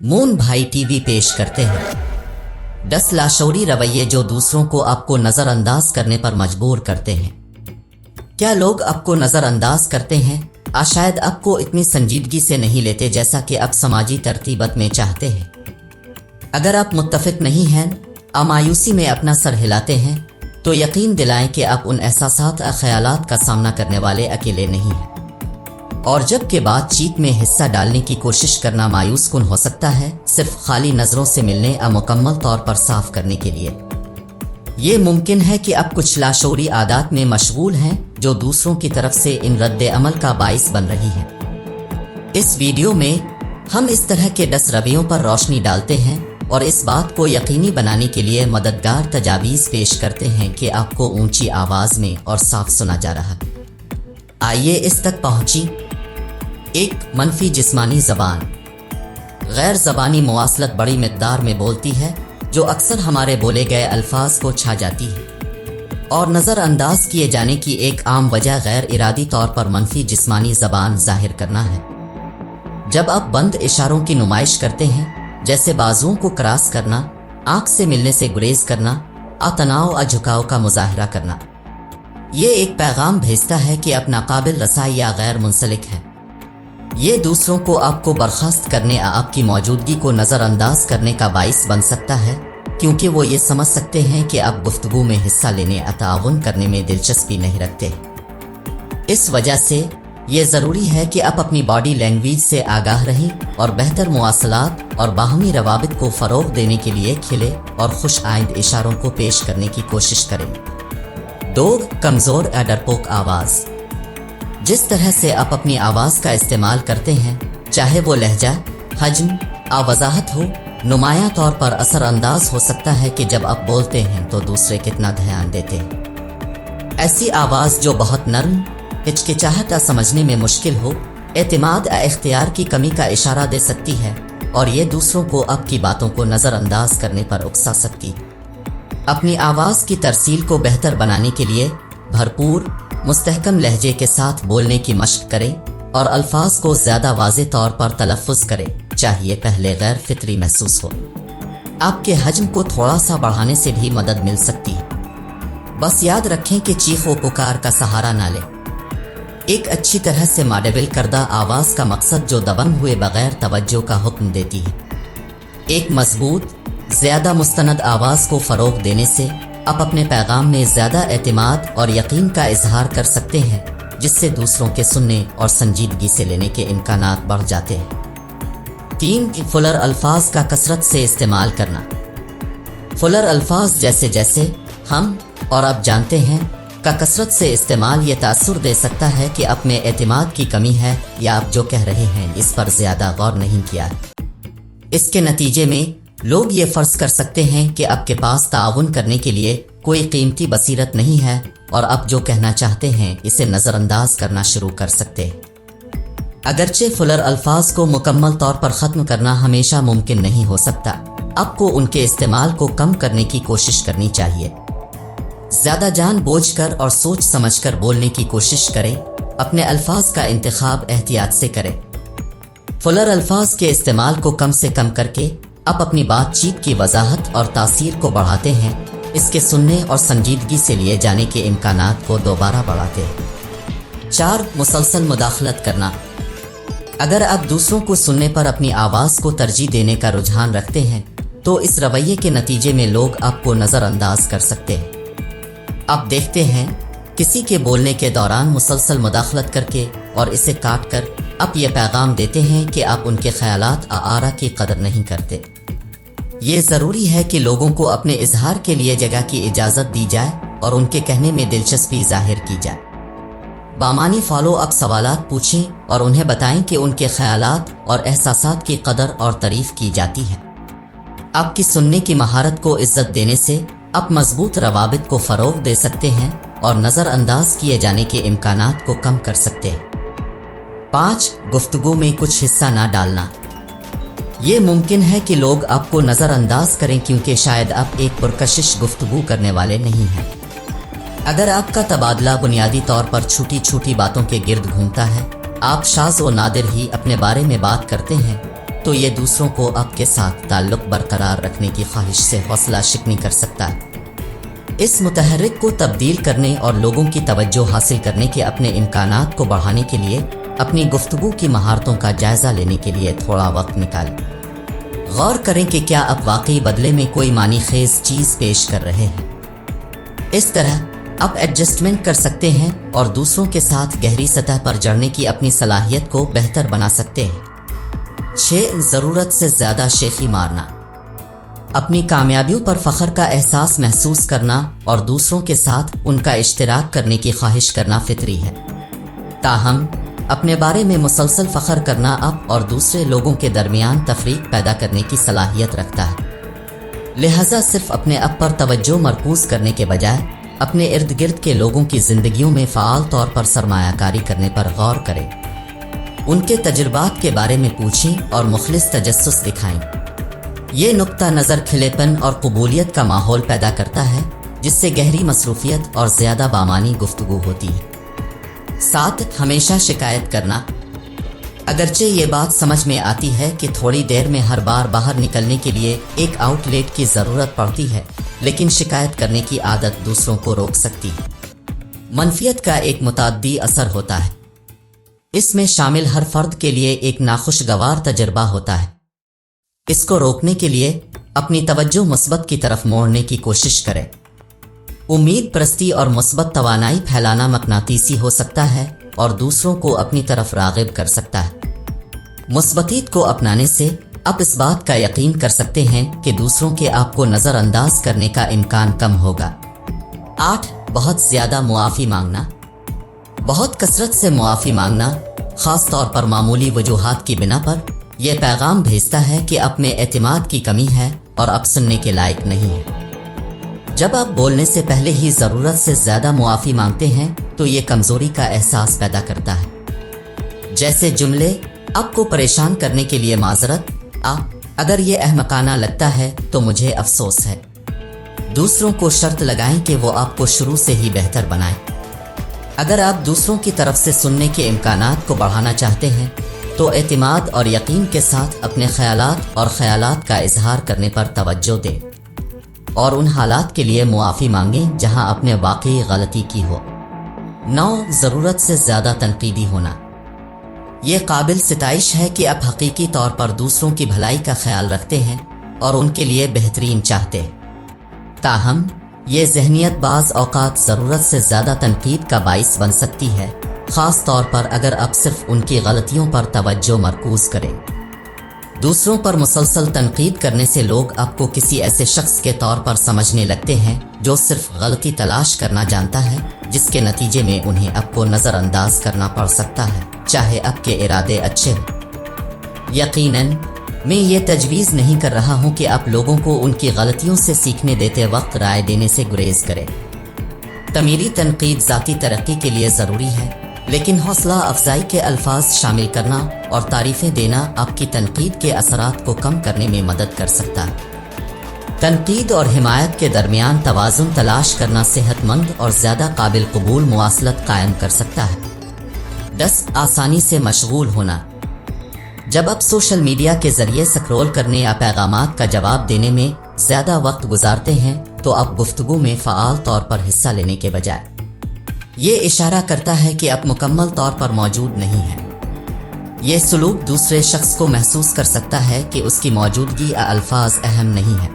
Moon भाई TV पेश करते हैं 10 लाशौरी रवैये जो दूसरों को आपको नजरअंदाज करने पर मजबूर करते हैं। क्या लोग आपको नजरअंदाज करते हैं? शायद आपको इतनी संजीदगी से नहीं लेते जैसा कि आप समाजी तरतीबत में चाहते हैं। अगर आप मुत्तफिक नहीं हैं, मायूसी में अपना सर हिलाते हैं, तो यकीन दिलाएं कि आप उन एहसासात और ख्यालात का सामना करने वाले अकेले नहीं हैं। और जबकि बातचीत में हिस्सा डालने की कोशिश करना मायूस कुन हो सकता है, सिर्फ खाली नजरों से मिलने या मुकम्मल तौर पर साफ करने के लिए। ये मुमकिन है कि आप कुछ लाशौरी आदात में मशगूल हैं जो दूसरों की तरफ से इन रद्द अमल का बाइस बन रही हैं। इस वीडियो में हम इस तरह के 10 रवैयों पर रोशनी डालते हैं और इस बात को यकीनी बनाने के लिए मददगार तजावीज़ पेश करते हैं कि आपको ऊंची आवाज में और साफ सुना जा रहा है। आइए इस तक पहुंची। 1. मनफी जिस्मानी ज़बान। गैर ज़बानी मुवासलत बड़ी मिक़दार में बोलती है जो अक्सर हमारे बोले गए अल्फाज को छा जाती है और नज़रअंदाज किए जाने की एक आम वजह गैर इरादी तौर पर मनफी जिस्मानी ज़बान जाहिर करना है। जब आप बंद इशारों की नुमाइश करते हैं, जैसे बाजुओं को क्रॉस करना, आंख से मिलने से गुरेज करना, तनाव और झुकाव का मुजाहरा करना, ये एक पैगाम भेजता है कि आप नाकाबिल रसाई या गैर मुंसलिक है। ये दूसरों को आपको बर्खास्त करने या आपकी मौजूदगी को नज़रअंदाज करने का बाइस बन सकता है, क्योंकि वो ये समझ सकते हैं कि आप गुफ्तगू में हिस्सा लेने या ताउन करने में दिलचस्पी नहीं रखते। इस वजह से ये ज़रूरी है कि आप अपनी बॉडी लैंग्वेज से आगाह रहें और बेहतर मुवासलात और बाहमी रवाबित को फ़रोग़ देने के लिए खिले और खुश आइंद इशारों को पेश करने की कोशिश करें। 2. कमज़ोर या डरपोक आवाज़। जिस तरह से आप अपनी आवाज़ का इस्तेमाल करते हैं, चाहे वो लहजा, हज्म, वज़ाहत हो, नुमायां तौर पर असरअंदाज हो सकता है कि जब आप बोलते हैं तो दूसरे कितना ध्यान देते हैं। ऐसी आवाज़ जो बहुत नरम, हिचकिचाहट या समझने में मुश्किल हो, एतमाद या इख्तियार की कमी का इशारा दे सकती है और ये दूसरों को आपकी बातों को नज़रअंदाज करने पर उकसा सकती है। अपनी आवाज़ की तरसील को बेहतर बनाने के लिए भरपूर मुस्तहकम लहजे के साथ बोलने की मशक करें और अल्फाज को ज़्यादा वाज़े तौर पर तलफ़्फ़ुज़ करें, चाहिए पहले गैर फितरी महसूस हो। आपके हज्म को थोड़ा सा बढ़ाने से भी मदद मिल सकती है। बस याद रखें कि चीख व पुकार का सहारा ना लें। एक अच्छी तरह से मॉड्यूल करदा आवाज़ का मकसद जो दबंग हुए बगैर तवज्जो का हुक्म देती है। एक मजबूत, ज़्यादा मुस्तनद आवाज़ को फ़रोग़ देने से आप अपने पैगाम में ज़्यादा एतमाद और यकीन का इजहार कर सकते हैं, जिससे दूसरों के सुनने और संजीदगी से लेने के इम्कानात बढ़ जाते हैं। 3. फुलर अल्फाज का कसरत से इस्तेमाल करना। फुलर अल्फाज जैसे जैसे हम और आप जानते हैं का कसरत से इस्तेमाल ये तासुर दे सकता है कि आप में एतमाद की कमी है या आप जो कह रहे हैं इस पर ज़्यादा गौर नहीं किया। इसके नतीजे में लोग ये फ़र्ज़ कर सकते हैं कि आपके पास ताउन करने के लिए कोई कीमती बसीरत नहीं है और आप जो कहना चाहते हैं इसे नज़रअंदाज करना शुरू कर सकते हैं। अगरचे फुलर अल्फाज को मुकम्मल तौर पर ख़त्म करना हमेशा मुमकिन नहीं हो सकता, आपको उनके इस्तेमाल को कम करने की कोशिश करनी चाहिए। ज़्यादा जानबूझकर और सोच समझकर बोलने की कोशिश करें। अपने अल्फाज का इंतखाब एहतियात से करें। फुलर अल्फाज के इस्तेमाल को कम से कम करके आप अपनी बातचीत की वजाहत और तासीर को बढ़ाते हैं, इसके सुनने और संजीदगी से लिए जाने के इम्कानात को दोबारा बढ़ाते हैं। 4. मुसलसल मुदाखलत करना। अगर आप दूसरों को सुनने पर अपनी आवाज़ को तरजीह देने का रुझान रखते हैं, तो इस रवैये के नतीजे में लोग आपको नज़रअंदाज कर सकते हैं। आप देखते हैं किसी के बोलने के दौरान मुसलसल मुदाखलत करके और इसे काट कर आप ये पैगाम देते हैं कि आप उनके ख्यालात आरा की कदर नहीं करते। ये ज़रूरी है कि लोगों को अपने इजहार के लिए जगह की इजाज़त दी जाए और उनके कहने में दिलचस्पी जाहिर की जाए। बामानी फॉलो अप सवालात पूछें और उन्हें बताएं कि उनके ख्यालात और एहसासात की कदर और तारीफ की जाती है। आपकी सुनने की महारत को इज्जत देने से आप मजबूत रवाबित को फ़रोग़ दे सकते हैं और नज़रअंदाज किए जाने के इम्कानात को कम कर सकते हैं। 5. गुफ्तगू में कुछ हिस्सा ना डालना। ये मुमकिन है कि लोग आपको नज़रअंदाज करें क्योंकि शायद आप एक पुरकशिश गुफ्तगू करने वाले नहीं हैं। अगर आपका तबादला बुनियादी तौर पर छोटी छोटी बातों के गिर्द घूमता है, आप शाज़ व नादिर ही अपने बारे में बात करते हैं, تو یہ دوسروں کو آپ کے ساتھ تعلق برقرار رکھنے کی خواہش سے حوصلہ شکنی کر سکتا ہے۔ اس متحرک کو تبدیل کرنے اور لوگوں کی توجہ حاصل کرنے کے اپنے امکانات کو بڑھانے کے لیے اپنی گفتگو کی مہارتوں کا جائزہ لینے کے لیے تھوڑا وقت نکالیں۔ غور کریں کہ کیا آپ واقعی بدلے میں کوئی معنی خیز چیز پیش کر رہے ہیں۔ اس طرح آپ ایڈجسٹمنٹ کر سکتے ہیں اور دوسروں کے ساتھ گہری سطح پر جڑنے کی اپنی صلاحیت کو بہتر بنا سکتے ہیں۔ 6. ضرورت سے زیادہ شیخی مارنا۔ اپنی کامیابیوں پر فخر کا احساس محسوس کرنا اور دوسروں کے ساتھ ان کا اشتراک کرنے کی خواہش کرنا فطری ہے۔ تاہم اپنے بارے میں مسلسل فخر کرنا آپ اور دوسرے لوگوں کے درمیان تفریق پیدا کرنے کی صلاحیت رکھتا ہے۔ لہذا صرف اپنے آپ پر توجہ مرکوز کرنے کے بجائے اپنے ارد گرد کے لوگوں کی زندگیوں میں فعال طور پر سرمایہ کاری کرنے پر غور کریں۔ ان کے تجربات کے بارے میں پوچھیں اور مخلص تجسس دکھائیں۔ یہ نقطہ نظر کھلے پن اور قبولیت کا ماحول پیدا کرتا ہے جس سے گہری مصروفیت اور زیادہ بامانی گفتگو ہوتی ہے۔ 7. ہمیشہ شکایت کرنا۔ اگرچہ یہ بات سمجھ میں آتی ہے کہ تھوڑی دیر میں ہر بار باہر نکلنے کے لیے ایک آؤٹ لیٹ کی ضرورت پڑتی ہے، لیکن شکایت کرنے کی عادت دوسروں کو روک سکتی ہے۔ منفیت کا ایک متعدی اثر ہوتا ہے۔ اس میں شامل ہر فرد کے لیے ایک ناخوشگوار تجربہ ہوتا ہے۔ اس کو روکنے کے لیے اپنی توجہ مثبت کی طرف موڑنے کی کوشش کریں۔ امید پرستی اور مثبت توانائی پھیلانا مقناطیسی ہو سکتا ہے اور دوسروں کو اپنی طرف راغب کر سکتا ہے۔ مثبتیت کو اپنانے سے آپ اس بات کا یقین کر سکتے ہیں کہ دوسروں کے آپ کو نظر انداز کرنے کا امکان کم ہوگا۔ 8. بہت زیادہ معافی مانگنا۔ بہت کثرت سے معافی مانگنا، خاص طور پر معمولی وجوہات کی بنا پر، یہ پیغام بھیجتا ہے کہ آپ میں اعتماد کی کمی ہے اور آپ سننے کے لائق نہیں ہیں۔ جب آپ بولنے سے پہلے ہی ضرورت سے زیادہ معافی مانگتے ہیں تو یہ کمزوری کا احساس پیدا کرتا ہے۔ جیسے جملے: آپ کو پریشان کرنے کے لیے معذرت، اگر یہ احمقانہ لگتا ہے تو مجھے افسوس ہے۔ دوسروں کو شرط لگائیں کہ وہ آپ کو شروع سے ہی بہتر بنائیں۔ اگر آپ دوسروں کی طرف سے سننے کے امکانات کو بڑھانا چاہتے ہیں تو اعتماد اور یقین کے ساتھ اپنے خیالات کا اظہار کرنے پر توجہ دیں اور ان حالات کے لیے معافی مانگیں جہاں آپ نے واقعی غلطی کی ہو۔ 9. ضرورت سے زیادہ تنقیدی ہونا۔ یہ قابل ستائش ہے کہ آپ حقیقی طور پر دوسروں کی بھلائی کا خیال رکھتے ہیں اور ان کے لیے بہترین چاہتے ہیں۔ تاہم یہ ذہنیت بعض اوقات ضرورت سے زیادہ تنقید کا باعث بن سکتی ہے، خاص طور پر اگر آپ صرف ان کی غلطیوں پر توجہ مرکوز کریں۔ دوسروں پر مسلسل تنقید کرنے سے لوگ آپ کو کسی ایسے شخص کے طور پر سمجھنے لگتے ہیں جو صرف غلطی تلاش کرنا جانتا ہے، جس کے نتیجے میں انہیں آپ کو نظر انداز کرنا پڑ سکتا ہے، چاہے آپ کے ارادے اچھے ہوں۔ یقیناً میں یہ تجویز نہیں کر رہا ہوں کہ آپ لوگوں کو ان کی غلطیوں سے سیکھنے دیتے وقت رائے دینے سے گریز کریں۔ تعمیری تنقید ذاتی ترقی کے لیے ضروری ہے، لیکن حوصلہ افزائی کے الفاظ شامل کرنا اور تعریفیں دینا آپ کی تنقید کے اثرات کو کم کرنے میں مدد کر سکتا ہے۔ تنقید اور حمایت کے درمیان توازن تلاش کرنا صحت مند اور زیادہ قابل قبول مواصلت قائم کر سکتا ہے۔ 10. آسانی سے مشغول ہونا۔ جب آپ سوشل میڈیا کے ذریعے سکرول کرنے یا پیغامات کا جواب دینے میں زیادہ وقت گزارتے ہیں تو آپ گفتگو میں فعال طور پر حصہ لینے کے بجائے یہ اشارہ کرتا ہے کہ آپ مکمل طور پر موجود نہیں ہیں۔ یہ سلوک دوسرے شخص کو محسوس کر سکتا ہے کہ اس کی موجودگی یا الفاظ اہم نہیں ہے۔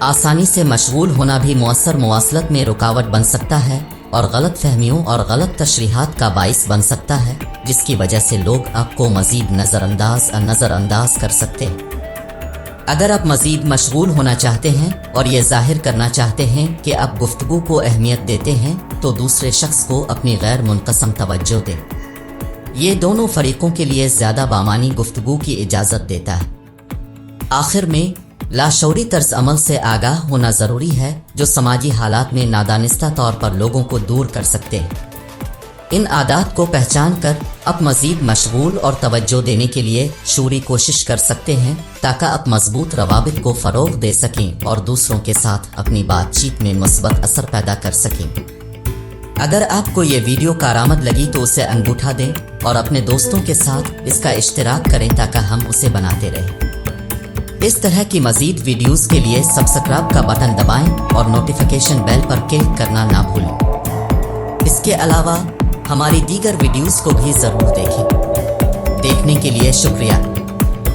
آسانی سے مشغول ہونا بھی مؤثر مواصلت میں رکاوٹ بن سکتا ہے اور غلط فہمیوں اور غلط تشریحات کا باعث بن سکتا ہے، جس کی وجہ سے لوگ آپ کو مزید نظر انداز کر سکتے ہیں۔ اگر آپ مزید مشغول ہونا چاہتے ہیں اور یہ ظاہر کرنا چاہتے ہیں کہ آپ گفتگو کو اہمیت دیتے ہیں تو دوسرے شخص کو اپنی غیر منقسم توجہ دیں۔ یہ دونوں فریقوں کے لیے زیادہ بامانی گفتگو کی اجازت دیتا ہے۔ آخر میں لاشعوری طرز عمل سے آگاہ ہونا ضروری ہے جو سماجی حالات میں نادانستہ طور پر لوگوں کو دور کر سکتے ہیں۔ ان عادات کو پہچان کر آپ مزید مشغول اور توجہ دینے کے لیے شعوری کوشش کر سکتے ہیں تاکہ آپ مضبوط روابط کو فروغ دے سکیں اور دوسروں کے ساتھ اپنی بات چیت میں مثبت اثر پیدا کر سکیں۔ अगर आपको ये वीडियो कारआमद लगी तो उसे अंगूठा दें और अपने दोस्तों के साथ इसका इश्तिराक करें ताकि हम उसे बनाते रहें। इस तरह की मज़ीद वीडियोस के लिए सब्सक्राइब का बटन दबाएं और नोटिफिकेशन बेल पर क्लिक करना ना भूलें। इसके अलावा हमारी दीगर वीडियोस को भी ज़रूर देखें। देखने के लिए शुक्रिया।